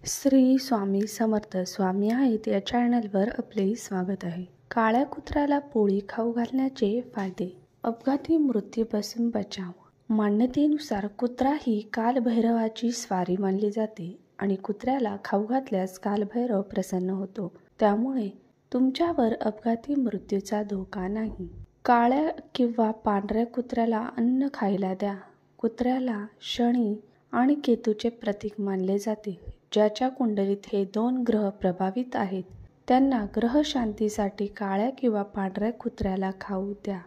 श्री स्वामी समर्थ स्वामी आहेत या चॅनलवर आपले स्वागत आहे. काळ्या कुत्र्याला पोळी खाऊ घालण्याचे फायदे. अपघाती मृत्यूपासून बचाव. मान्यतेनुसार कुत्रा ही कालभैरवाची स्वारी मानली जाते आणि कुत्र्याला खाऊ घातल्यास कालभैरव प्रसन्न होतो. त्यामुळे तुमच्यावर अपघाती मृत्यूचा धोका नाही. काळ्या किंवा पांढऱ्या कुत्र्याला अन्न खायला द्या. कुत्र्याला शनी आणि केतूचे प्रतीक मानले जाते. ज्याच्या कुंडलीत हे दोन ग्रह प्रभावित आहेत त्यांना ग्रह शांतीसाठी काळ्या किंवा पांढऱ्या कुत्र्याला खाऊ द्या.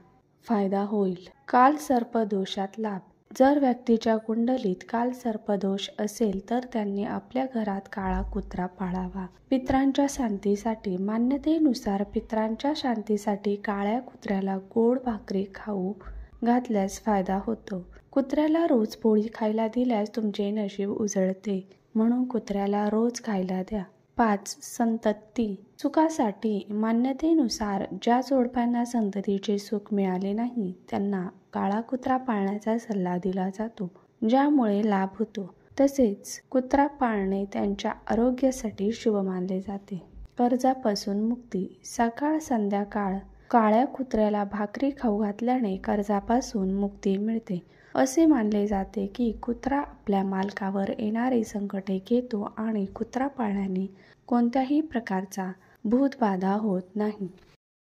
फायदा होईल. काल सर्पदोषात लाभ. जर व्यक्तीच्या कुंडलीत काल सर्पदोष असेल तर त्यांनी आपल्या घरात काळा कुत्रा पाळावा. पितरांच्या शांतीसाठी. मान्यतेनुसार पितरांच्या शांतीसाठी काळ्या कुत्र्याला गोड भाकरी खाऊ घातल्यास फायदा होतो. कुत्र्याला रोज पोळी खायला दिल्यास तुमचे नशीब उजळते, म्हणून कुत्र्याला रोज खायला द्या. 5. संतती सुखासाठी. मान्यतेनुसार ज्या जोडप्यांना संततीचे सुख मिळाले नाही त्यांना काळा कुत्रा पाळण्याचा सल्ला दिला जातो, ज्यामुळे लाभ होतो. तसेच कुत्रा पाळणे त्यांच्या आरोग्यासाठी शुभ मानले जाते. कर्जापासून मुक्ती. सकाळ संध्याकाळ काळ्या कुत्र्याला भाकरी खाऊ घातल्याने कर्जापासून मुक्ती मिळते. असे मानले जाते की कुत्रा आपल्या मालकावर येणारी संकटे घेतो आणि कुत्रा पाळल्याने कोणत्याही प्रकारचा भूतबाधा होत नाही.